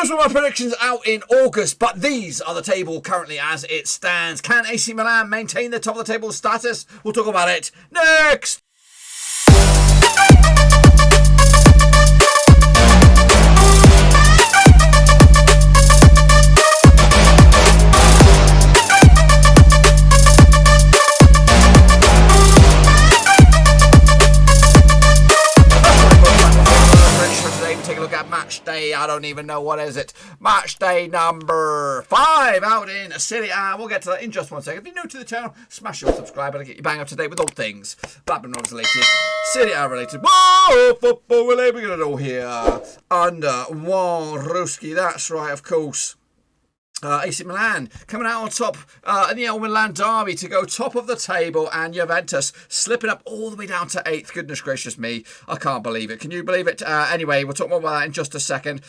Those were my predictions out in August, but these are the table currently as it stands. Can AC Milan maintain the top of the table status? We'll talk about it next. Matchday, I don't even know what is it. Matchday number 5 out in Serie A. We'll get to that in just one second. If you're new to the channel, smash your subscribe and get you bang up to date with all things Blackburn Rovers related, Serie A related. Whoa, football related. We're going to do here under Warowski. That's right, of course. AC Milan coming out on top in the Milan derby to go top of the table, and Juventus slipping up all the way down to 8th. Goodness gracious me, I can't believe it. Can you believe it? Anyway, we'll talk more about that in just a second.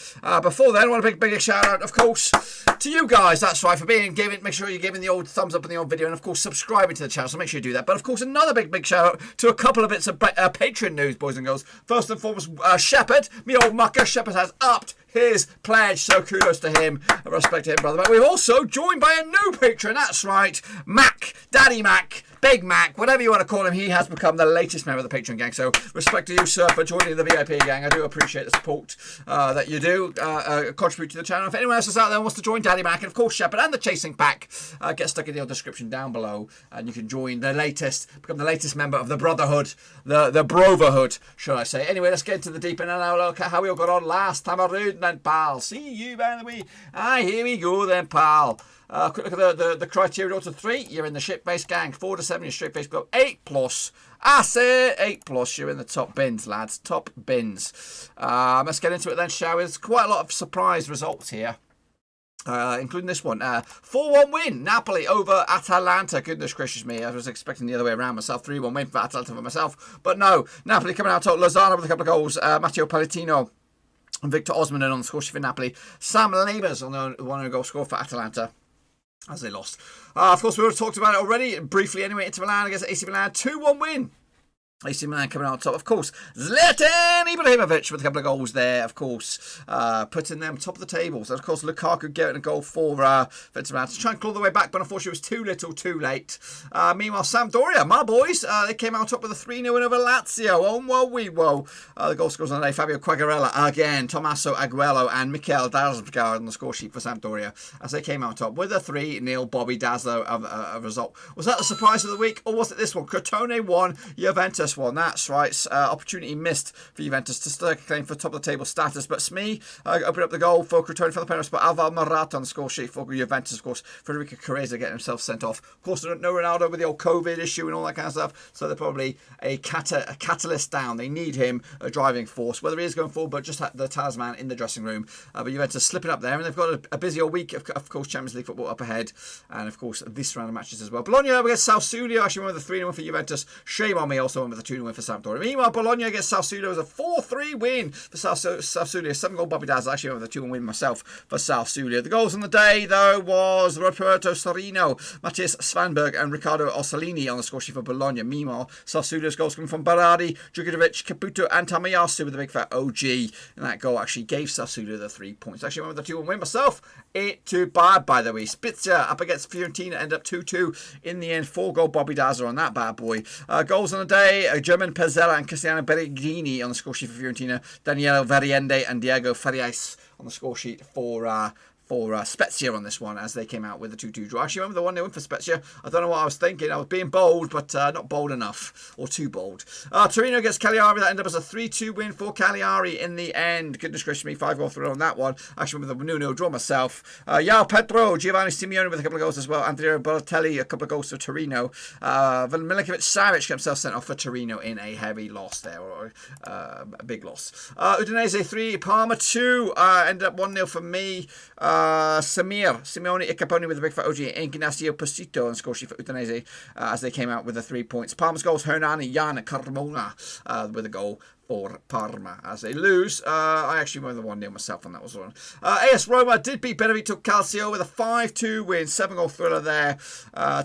Before then, I want a big shout out, of course, to you guys. That's right, for make sure you're giving the old thumbs up on the old video, and of course subscribing to the channel, so make sure you do that. But of course, another big shout out to a couple of bits of Patreon news, boys and girls. First and foremost, Shepherd, me old mucker. Shepherd has upped his pledge, so kudos to him. I respect him, brother. But we're also joined by a new patron. That's right, Mac, Daddy Mac, Big Mac, whatever you want to call him. He has become the latest member of the Patreon gang. So respect to you, sir, for joining the VIP gang. I do appreciate the support that you do contribute to the channel. If anyone else is out there and wants to join Daddy Mac and of course Shepherd and the Chasing Pack, get stuck in the description down below, and you can join the latest, become the latest member of the Brotherhood, the Broverhood, should I say. Anyway, let's get into the deep end and now look at how we all got on last time around then, pal. See you, by the way. Here we go then, pal. Quick look at the criteria. To 3, you're in the ship-based gang. 4 to 7, you're straight-based club. 8+. I say 8+. You're in the top bins, lads. Top bins. Let's get into it then, shall we? There's quite a lot of surprise results here. Including this one. 4-1 win. Napoli over Atalanta. Goodness gracious me. I was expecting the other way around myself. 3-1 win for Atalanta for myself. But no. Napoli coming out top. Lozano with a couple of goals. Matteo Palatino and Victor Osman on the score sheet for Napoli. Sam Labers on the one goal score for Atalanta, as they lost. Of course, we already talked about it already, briefly anyway. Inter Milan against AC Milan, 2-1 win. AC Milan coming out on top. Of course, Zlatan Ibrahimovic with a couple of goals there, of course, putting them top of the table. So, of course, Lukaku getting a goal for Inter Milan to try and claw the way back, but unfortunately it was too little, too late. Meanwhile, Sampdoria, my boys, they came out top with a 3-0 win over Lazio. Oh, whoa. The goal scorers on the day, Fabio Quagliarella again, Tommaso Aguero and Mikel Darsgaard on the score sheet for Sampdoria, as they came out top with a 3-0 Bobby Dazzler result. Was that the surprise of the week, or was it this one? Crotone won, Juventus one. That's right. Opportunity missed for Juventus to stake a claim for top of the table status. But Smee opened up the goal for Crotone for the penalty. But Alvaro Morata on the score sheet for Juventus, of course. Federico Chiesa getting himself sent off. Of course, no Ronaldo with the old COVID issue and all that kind of stuff. So they're probably a catalyst down. They need him, a driving force. Whether he is going forward, but just the talisman in the dressing room. But Juventus slipping up there. And they've got a busy old week, of course, Champions League football up ahead. And, of course, this round of matches as well. Bologna against Sassuolo. Actually won with a 3-1 for Juventus. Shame on me. Also won with a 2-0 win for Sampdoria. Meanwhile, Bologna against Sassuolo was a 4-3 win for Sassuolo. 7-goal Bobby Dazzler. Actually went with a 2-1 win myself for Sassuolo. The goals on the day, though, was Roberto Sorino, Matthias Svanberg and Riccardo Orsolini on the score sheet for Bologna. Meanwhile, Sassuolo's goals coming from Berardi, Djurganovic, Caputo and Tamayasu with a big fat OG. And that goal actually gave Sassuolo the 3 points. Actually went with a 2-1 win myself. 8-2 bad, by the way. Spezia up against Fiorentina, ended up 2-2 in the end. 4-goal Bobby Dazzler on that bad boy. Goals on the day, German Pezzella and Cristiano Berreghini on the score sheet for Fiorentina. Daniele Variende and Diego Farias on the score sheet for Spezia on this one, as they came out with a 2-2 draw. Actually, remember the 1-0 win for Spezia. I don't know what I was thinking. I was being bold, but not bold enough, or too bold. Torino against Cagliari. That ended up as a 3-2 win for Cagliari in the end. Goodness gracious me, 5-goal throw on that one. Actually, with a 0-0 draw myself. Yao Pedro, Giovanni Simeone with a couple of goals as well. Andrea Balotelli, a couple of goals for Torino. Milinkovic-Savic got himself sent off for Torino in a heavy loss there, or a big loss. Udinese 3, Parma 2. Ended up 1-0 for me. Simeone Icaponi with a big fat OG, Ignacio Posito on score sheet for Udinese, as they came out with the 3 points. Parma's goals, Hernani, Jan Carmona with a goal for Parma as they lose. I actually won the 1-0 myself on that one. AS Roma did beat Benevento Calcio with a 5-2 win. 7-goal thriller there.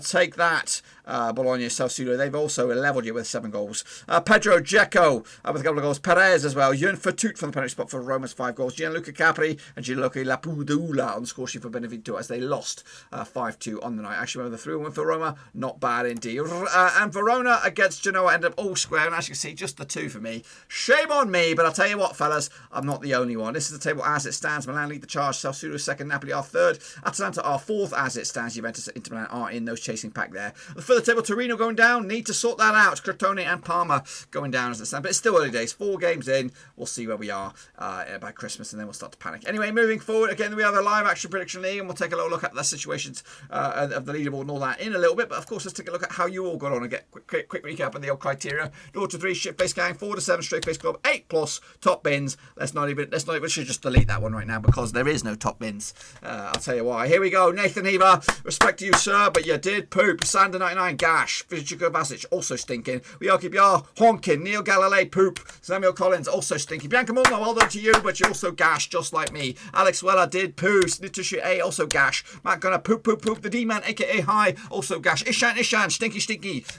Take that. Bologna, Sassuolo, they've also leveled you with 7 goals. Pedro Dzeko with a couple of goals. Perez as well. Jurgen Vertut from the penalty spot for Roma's 5 goals. Gianluca Capri and Gianluca Lapadula on the score sheet for Benevento as they lost 5-2 on the night. Actually, the 3-1 win for Roma, not bad indeed. And Verona against Genoa ended up all square. And as you can see, just the 2 for me. Shame on me, but I'll tell you what, fellas, I'm not the only one. This is the table as it stands. Milan lead the charge. Sassuolo second. Napoli are third. Atalanta are fourth as it stands. Juventus and Inter Milan are in those chasing pack there. The further table, Torino going down. Need to sort that out. Crotone and Parma going down as it stands. But it's still early days. 4 games in. We'll see where we are by Christmas, and then we'll start to panic. Anyway, moving forward, again, we have a live action prediction league, and we'll take a little look at the situations of the leaderboard and all that in a little bit. But of course, let's take a look at how you all got on and get quick recap of the old criteria. 0 to 3 shit face gang, 4 to 7 straight face club, 8 plus top bins. Let's not even we should just delete that one right now because there is no top bins. I'll tell you why. Here we go. Nathan Heaver, respect to you, sir, but you did poop. Sander 99 gash. Fidjico Basic also stinking. Wiyaki Biar honking. Neil Galilei poop. Samuel Collins also stinking. Bianca Mulner, well done to you, but you also gash just like me. Alex Weller did poo. Nitushi A also gash. Matt Gunner poop. The D-Man aka High also gash. Ishan stinky.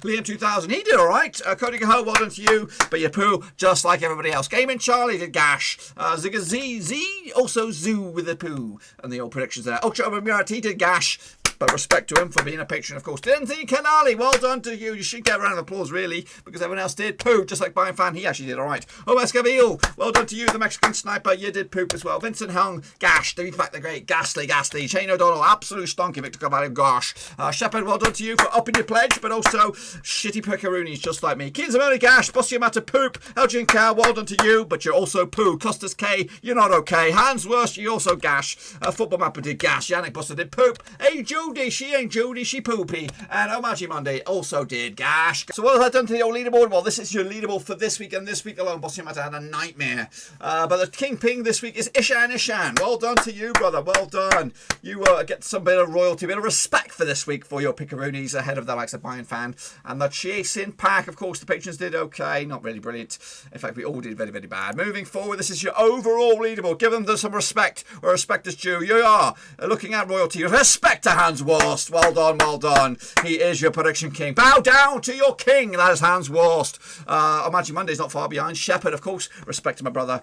Liam 2000 he did alright. Cody Gaho, well done to you, but you poo just like everybody else. Game Charlie did gash. Zigga Z also zoo with the poo. And the old predictions there. Ultra Murat, he did gash. But respect to him for being a patron, of course. Anthony Canali, well done to you. You should get a round of applause, really, because everyone else did poo, just like Bayern fan. He actually did all right. Oh, Escaville, well done to you, the Mexican sniper. You did poop as well. Vincent Hung, gash. David Fact the Great, ghastly. Shane O'Donnell, absolute stonky. Victor Cavallo, gosh. Shepard, well done to you for upping your pledge, but also shitty pickaroonies, just like me. Kinzamoni, gash. Bossy Mata, poop. Elgin Cow, well done to you, but you're also poo. Costas K, you're not okay. Hans Worst, you also gash. Football Mapper did gash. Yannick Buster did poop. Hey, Judy, she ain't Judy, she poopy. And Omachi Monday also did gash. So what have I done to the old leaderboard? Well, this is your leaderboard for this week and this week alone. Bossy Mata had a nightmare. But the kingpin this week is Ishan. Well done to you, brother. Well done. You get some bit of royalty, bit of respect for this week for your pickaroonies ahead of the likes of Bayern fan. And the chasing pack, of course, the patrons did okay. Not really brilliant. In fact, we all did very, very bad. Moving forward, this is your overall leaderboard. Give them some respect where respect is due. You are looking at royalty. Respect to Hans Worst. Well done. He is your prediction king. Bow down to your king. That is Hans Worst. Imagine Monday's not far behind. Shepard, of course. Respect to my brother.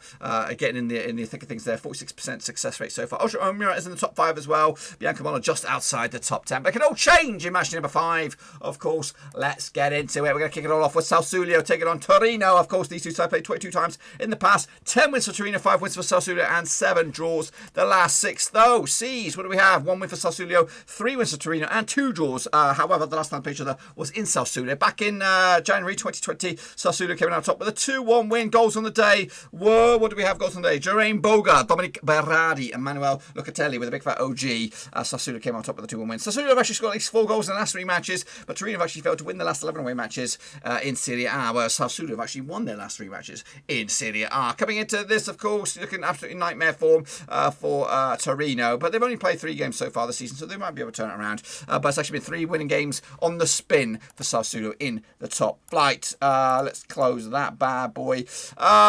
Getting in the thick of things there. 46% success rate so far. Ultra Omura is in the top 5 as well. Bianca Mono just outside the top 10. But it can all change in match number 5. Of course, let's get into it. We're going to kick it all off with Sassuolo taking on Torino. Of course, these two sides played 22 times in the past. 10 wins for Torino, 5 wins for Sassuolo, and 7 draws. The last 6, though. C's, what do we have? 1 win for Sassuolo, 3 wins for Torino, and 2 draws. However, the last time they played each other was in Sassuolo. Back in January 2020, Sassuolo came out top with a 2-1 win. Goals on the day were, what do we have goals on the day? Jermaine Boga, Dominic Berardi, and Manuel Locatelli with a big fat OG. Sassuolo came out top with a 2-1 win. Sassuolo have actually scored at least 4 goals in the last 3 matches, but Torino have actually failed to win the last 11 away matches in Serie A, whereas Sassuolo have actually won their last 3 matches in Serie A. Coming into this, of course, looking absolutely nightmare form for Torino, but they've only played 3 games so far this season, so they might be able to turn it around. But it's actually been 3 winning games on the spin for Sassuolo in the top flight. Let's close that bad boy.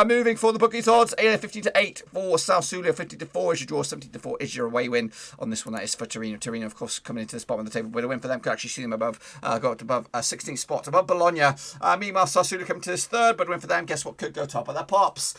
Moving for the bookies odds, 15-8 for Sassuolo, 50-4 is your draw, 17-4 is your away win on this one. That is for Torino. Torino, of course, coming into the bottom of the table with a win for them. Could actually see them above, go up to above 16 spots above Bologna. Meanwhile, Sassuolo coming to this 3rd, but a win for them. Guess what? Could go top of the pops.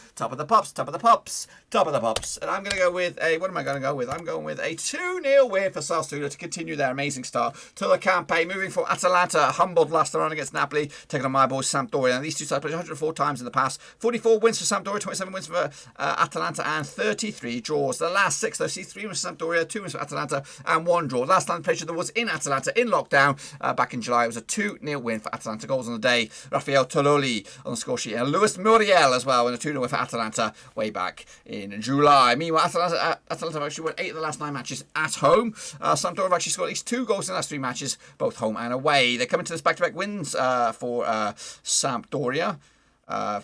And I'm going to go with a, what am I going to go with? I'm going with a 2-0 win for Sassuolo to continue their amazing start to the campaign. Moving for Atalanta, humbled last round against Napoli, taking on my boys Sampdoria. And these two sides played 104 times in the past. 44 wins for Sampdoria, 27 wins for Atalanta, and 33 draws. The last 6, though, see 3 wins for Sampdoria, 2 wins for Atalanta, and 1 draw. Last time the played was in Atalanta in lockdown back in July. It was a 2-0 win for Atalanta. Goals on the day, Rafael Tololi on the score sheet, and Luis Muriel as well, and a 2-0 win for Atalanta way back in July. Meanwhile, Atalanta have actually won 8 of the last 9 matches at home. Sampdoria have actually scored at least 2 goals in the last 3 matches, both home and away. They're coming to this back-to-back wins for Sampdoria.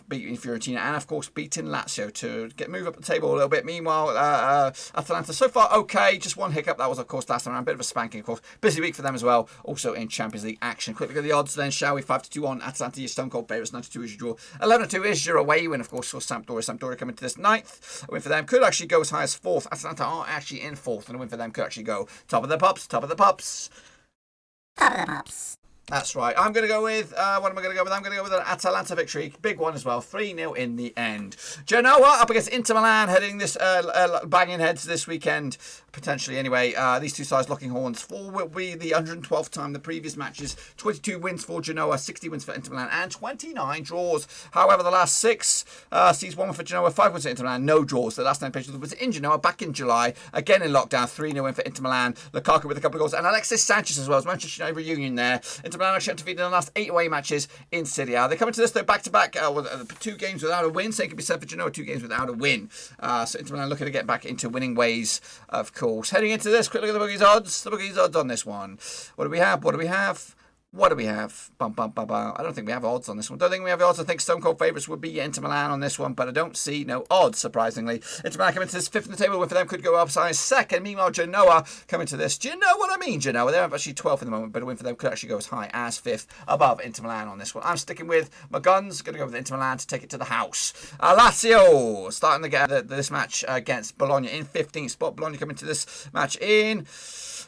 beating Fiorentina, and of course beating Lazio to move up the table a little bit. Meanwhile, Atalanta so far okay, just one hiccup. That was of course last time around, bit of a spanking, of course. Busy week for them as well. Also in Champions League action. Quick look at the odds then, shall we? 5-2 on Atalanta, your stone cold favourites. 92 is your draw. 11-2 is your away win, of course, for Sampdoria. Sampdoria coming to this ninth. A win for them could actually go as high as fourth. Atalanta are actually in fourth, and a win for them could actually go top of the pops. Top of the pops. Top of the pops. That's right. I'm going to go with, what am I going to go with? I'm going to go with an Atalanta victory. Big one as well. 3-0 in the end. Genoa up against Inter Milan, heading this, banging heads this weekend. Potentially, anyway. These two sides locking horns. 4 will be the 112th time. The previous matches, 22 wins for Genoa, 60 wins for Inter Milan, and 29 draws. However, the last 6 sees 1 for Genoa, 5 wins for Inter Milan, no draws. The last 9 pitches was in Genoa back in July. Again in lockdown, 3-0 win for Inter Milan. Lukaku with a couple of goals, and Alexis Sanchez as well. As Manchester United reunion there. Inter Milan actually undefeated in the last 8 away matches in Serie A. They're coming to this though back-to-back, 2 games without a win. Same can be said for Genoa, 2 games without a win. So Inter Milan looking to get back into winning ways, of course. Heading into this, quick look at the bookies odds. The bookies odds on this one. What do we have? What do we have? What do we have? Bum, bum, bum, bum. I don't think we have odds on this one. Don't think we have odds. I think stone cold favourites would be Inter Milan on this one, but I don't see no odds, surprisingly. Inter Milan coming to this 5th in the table. Win for them could go up size 2nd. Meanwhile, Genoa coming to this. Do you know what I mean, Genoa? They're actually 12th in the moment, but a win for them could actually go as high as 5th above Inter Milan on this one. I'm sticking with my guns. Going to go with Inter Milan to take it to the house. Lazio starting to get this match against Bologna in 15th spot. Bologna coming to this match in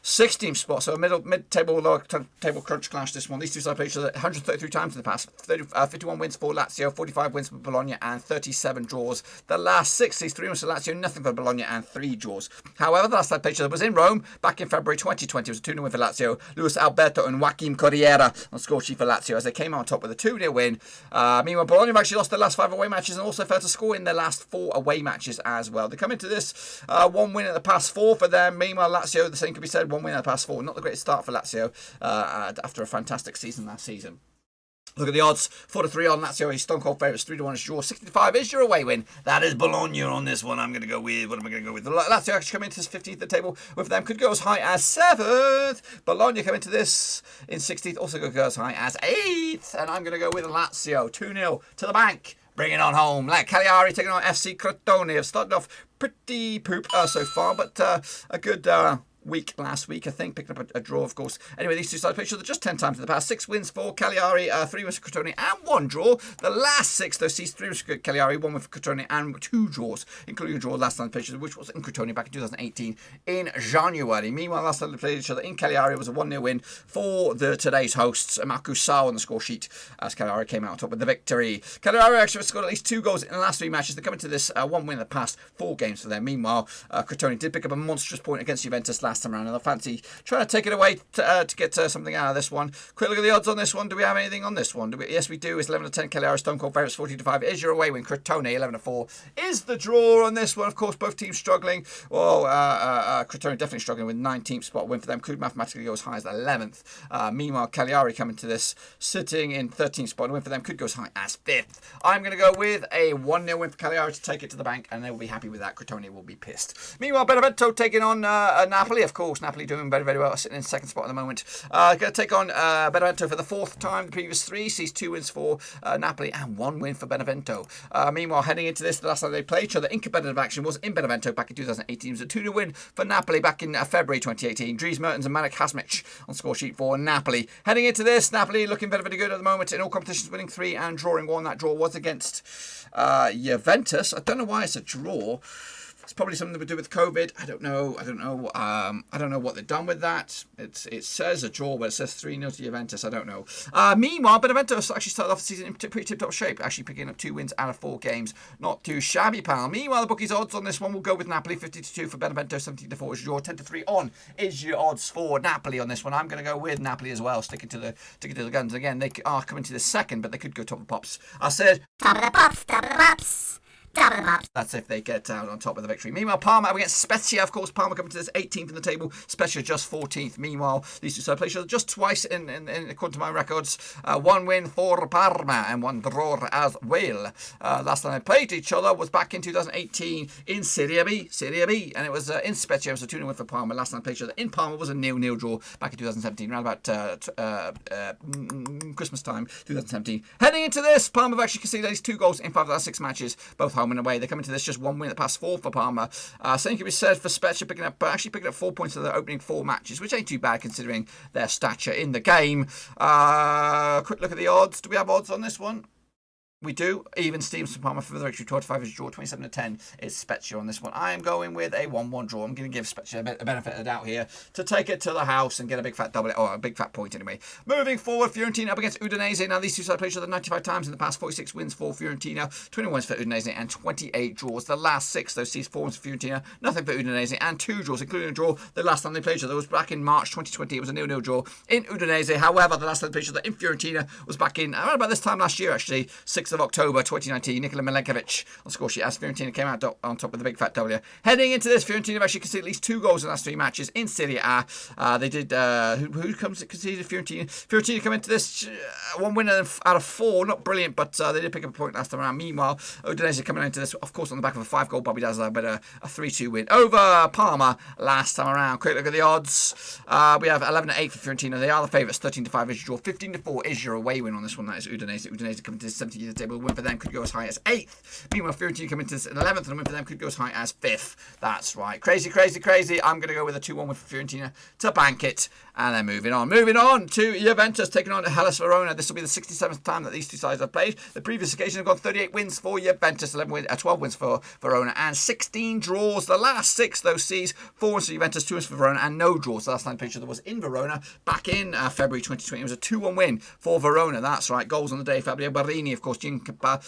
16th spot, so a mid-table, lower table crunch clash this one. These two sides played each other 133 times in the past. 51 wins for Lazio, 45 wins for Bologna, and 37 draws. The last 6 sees 3 wins for Lazio, nothing for Bologna, and 3 draws. However, the last time played each other was in Rome back in February 2020. It was a 2-0 win for Lazio. Luis Alberto and Joaquim Corriera on score sheet for Lazio as they came out on top with a 2-0 win. Meanwhile, Bologna have actually lost their last 5 away matches and also failed to score in their last 4 away matches as well. They come into this 1 win at the past 4 for them. Meanwhile, Lazio, the same could be said, 1 win at the past 4. Not the greatest start for Lazio after a fantastic season last season. Look at the odds. 4-3 on Lazio. He's stone cold favourites. 3-1 is your 65 is your away win. That is Bologna on this one. I'm going to go with. What am I going to go with? Lazio actually come into this 15th at the table. With them could go as high as 7th. Bologna come into this in 16th. Also could go as high as 8th. And I'm going to go with Lazio. 2-0 to the bank. Bring it on home. Like Cagliari taking on FC Crotone. Have started off pretty poop so far, but a good week last week, I think, picking up a draw, of course. Anyway, these two sides played each other just 10 times in the past. 6 wins for Cagliari, 3 wins for Crotone, and 1 draw. The last 6, though, sees 3 wins for Cagliari, 1 win for Crotone, and 2 draws, including a draw last time they played each other, which was in Crotone back in 2018 in January. Meanwhile, last time they played each other in Cagliari, it was a 1-0 win for today's hosts, Marcus Sau on the score sheet, as Cagliari came out on top with the victory. Cagliari actually scored at least 2 goals in the last 3 matches. They're coming to this 1 win in the past 4 games for them. Meanwhile, Crotone did pick up a monstrous point against Juventus last time around, and they'll fancy trying to take it away to get something out of this one. Quick look at the odds on this one. Do we have anything on this one? Yes, we do. It's 11-10. Cagliari stone cold favourites. 14-5 is your away win. Crotone 11-4 is the draw on this one. Of course, both teams struggling. Well, Crotone definitely struggling with 19th spot. Win for them could mathematically go as high as 11th. Meanwhile, Cagliari coming to this sitting in 13th spot. Win for them could go as high as 5th. I'm going to go with a 1-0 win for Cagliari to take it to the bank, and they will be happy with that. Crotone will be pissed. Meanwhile, Benevento taking on Napoli. Of course, Napoli doing very, very well, sitting in 2nd spot at the moment. Going to take on Benevento for the 4th time. The previous 3 sees 2 wins for Napoli and 1 win for Benevento. Meanwhile, heading into this, the last time they played each other in competitive action was in Benevento back in 2018. It was a 2-0 win for Napoli back in February 2018. Dries Mertens and Marek Hasmich on score sheet for Napoli. Heading into this, Napoli looking very, very good at the moment in all competitions, winning 3 and drawing 1. That draw was against Juventus. I don't know why it's a draw. It's probably something to do with COVID. I don't know. I don't know what they've done with that. It says a draw, but it says 3-0 to Juventus. I don't know. Meanwhile, Benevento actually started off the season in pretty tip-top shape, actually picking up 2 wins out of 4 games. Not too shabby, pal. Meanwhile, the bookies' odds on this one will go with Napoli, 50-2 for Benevento, 17-4 is your 10-3 on is your odds for Napoli on this one. I'm going to go with Napoli as well, sticking to the guns. Again, they are coming to the 2nd, but they could go top of the pops. I said top of the pops, top of the pops. Double them up. That's if they get out on top with the victory. Meanwhile, Parma up against Spezia. Of course, Parma coming to this 18th in the table. Spezia just 14th. Meanwhile, these two side play each other just twice in according to my records. One win for Parma and one draw as well. Last time they played each other was back in 2018 in Serie B. And it was in Spezia. It was a 2-0 win for Parma. Last time they played each other in Parma was a 0-0 draw back in 2017, around about Christmas time, 2017. Heading into this, Parma have actually conceded at least 2 goals in 5 of the last 6 matches, both home and away. They come into this just 1 win at the past 4 for Parma. Same can be said for Spezia, picking up 4 points in their opening 4 matches, which ain't too bad considering their stature in the game. Quick look at the odds. Do we have odds on this one? We do. Even Stevens for Parma for the victory. 25 is draw. 27-10 is Spezia on this one. I am going with a 1-1 draw. I'm going to give Spezia a benefit of the doubt here to take it to the house and get a big fat double, or a big fat point anyway. Moving forward, Fiorentina up against Udinese. Now these two sides played each other 95 times in the past. 46 wins for Fiorentina, 21 wins for Udinese, and 28 draws. The last 6 though sees 4 wins for Fiorentina, nothing for Udinese, and 2 draws, including a draw. The last time they played each other was back in March 2020. It was a 0-0 draw in Udinese. However, the last time they played each other in Fiorentina was back in around about this time last year, actually, 6th of October 2019. Nikola Milenkovic on score sheet as Fiorentina came out on top with a big fat W. Heading into this, Fiorentina have actually conceded at least 2 goals in the last 3 matches in Serie A. They did. Who comes conceded? Fiorentina. Fiorentina come into this 1 win out of 4. Not brilliant, but they did pick up a point last time around. Meanwhile, Udinese coming into this, of course, on the back of a 5-goal Bobby Dazzler, but a 3-2 win over Parma last time around. Quick look at the odds. We have 11-8 for Fiorentina. They are the favourites. 13-5 is your draw. 15-4 is your away win on this one. That is Udinese. Udinese coming to this 70th the table. Win for them could go as high as 8th. Meanwhile, Fiorentina coming to this 11th, and a win for them could go as high as 5th. That's right. Crazy. I'm going to go with a 2-1 win for Fiorentina to bank it. And then moving on to Juventus taking on Hellas Verona. This will be the 67th time that these two sides have played. The previous occasion have got 38 wins for Juventus, 12 wins for Verona, and 16 draws. The last 6 though sees 4 wins for Juventus, 2 wins for Verona, and no draws. The last time picture that was in Verona back in February 2020. It was a 2-1 win for Verona. That's right. Goals on the day. Fabio Barini, of course, Gianpaolo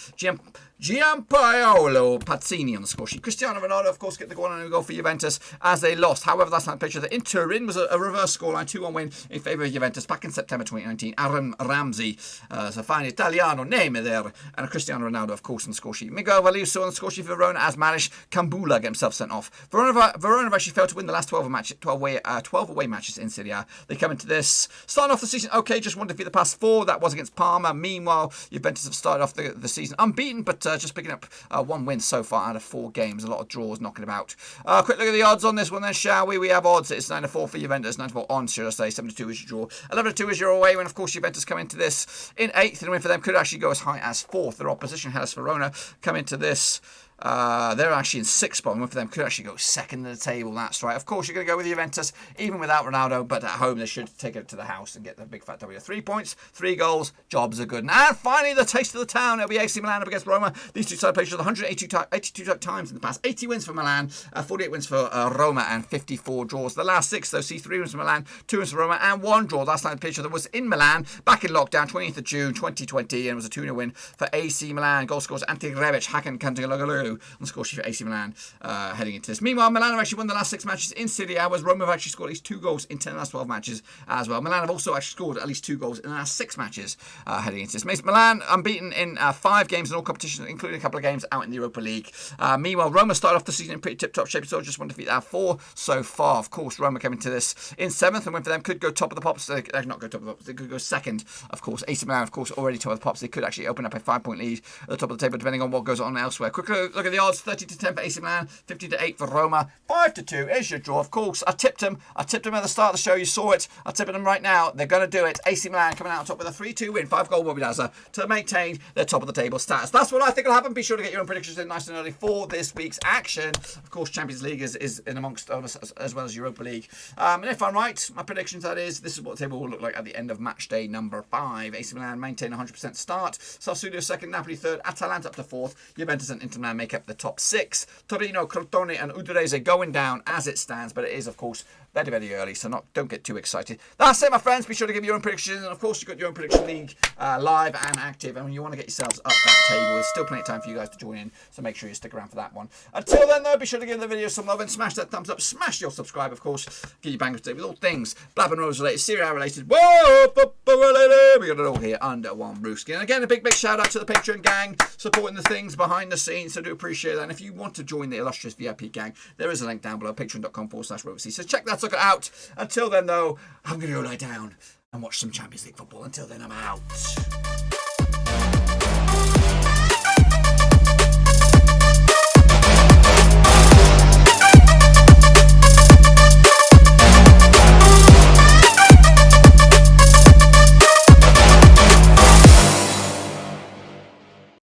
Pazzini on the score sheet. Cristiano Ronaldo, of course, get the goal for Juventus as they lost. However, last time picture that in Turin was a reverse scoreline 2-1 win in favour of Juventus back in September 2019. Aaron Ramsey, a fine Italiano name there, and Cristiano Ronaldo, of course, on the score sheet. Miguel Valuso on the score sheet for Verona as Marish Kambula get himself sent off. Verona have actually failed to win the last 12 away matches in Serie A. They come into this starting off the season okay, just 1 defeat the past 4. That was against Parma. Meanwhile, Juventus have started off the season unbeaten, but just picking up 1 win so far out of 4 games. A lot of draws knocking about. Quick look at the odds on this one then, shall we? We have odds. It's 9-4 for Juventus, 9-4 on, should I say. 7-2 is your draw. 11-2 is your away when, of course, Juventus come into this in 8th, and a win for them could actually go as high as 4th. Their opposition, Hellas Verona, come into this. They're actually in 6th spot, and one for them could actually go 2nd in the table. That's right. Of course, you're going to go with Juventus, even without Ronaldo, but at home they should take it to the house and get the big fat W. 3 points, 3 goals, jobs are good. And finally, the taste of the town. It'll be AC Milan up against Roma. These two sides played each other 182 times in the past. 80 wins for Milan, 48 wins for Roma, and 54 draws. The last 6, though, see 3 wins for Milan, 2 wins for Roma, and 1 draw. Last time the picture that was in Milan, back in lockdown, 20th of June, 2020, and it was a 2-0 win for AC Milan. Goal scores Ante Rebic, Hakan Kantegaloglu on the score sheet for AC Milan heading into this. Meanwhile, Milan have actually won the last 6 matches in Serie A, whereas Roma have actually scored at least 2 goals in 10 of the last 12 matches as well. Milan have also actually scored at least 2 goals in the last 6 matches heading into this. Milan unbeaten in 5 games in all competitions, including a couple of games out in the Europa League. Meanwhile, Roma started off the season in pretty tip-top shape, so just 1 defeat out of 4 so far. Of course, Roma coming to this in 7th, and win for them could go top of the pops. They could not go top of the pops, they could go 2nd, of course. AC Milan, of course, already top of the pops. They could actually open up a 5-point lead at the top of the table, depending on what goes on elsewhere. Quick look at the odds. 30-10 for AC Milan, 50-8 for Roma, 5-2 is your draw. Of course, I tipped them at the start of the show. You saw it. I'm tipping them right now. They're going to do it. AC Milan coming out on top with a 3-2 win, 5-goal Bobby Dazzler to maintain their top of the table status. That's what I think will happen. Be sure to get your own predictions in nice and early for this week's action. Of course, Champions League is in amongst us as well as Europa League. And if I'm right, my predictions, that is, this is what the table will look like at the end of match day number 5. AC Milan maintain 100% start. Sassuolo 2nd, Napoli 3rd, Atalanta up to 4th. Juventus and Inter Milan make up the top 6. Torino, Crotone and Udinese going down as it stands, but it is, of course, very, very early, so don't get too excited. That's it, my friends. Be sure to give your own predictions, and of course, you've got your own prediction league live and active, and when you want to get yourselves up that table, there's still plenty of time for you guys to join in, so make sure you stick around for that one. Until then, though, be sure to give the video some love and smash that thumbs up, smash your subscribe, of course, get your bang up to date with all things Blab and Rose related, Serie A related, whoa, football related. We got it all here under one roof. And again, a big shout out to the Patreon gang supporting the things behind the scenes. So do do appreciate that. And if you want to join the illustrious VIP gang, there is a link down below, patreon.com/Roverseas. So check that sucker out. Until then, though, I'm going to go lie down and watch some Champions League football. Until then, I'm out.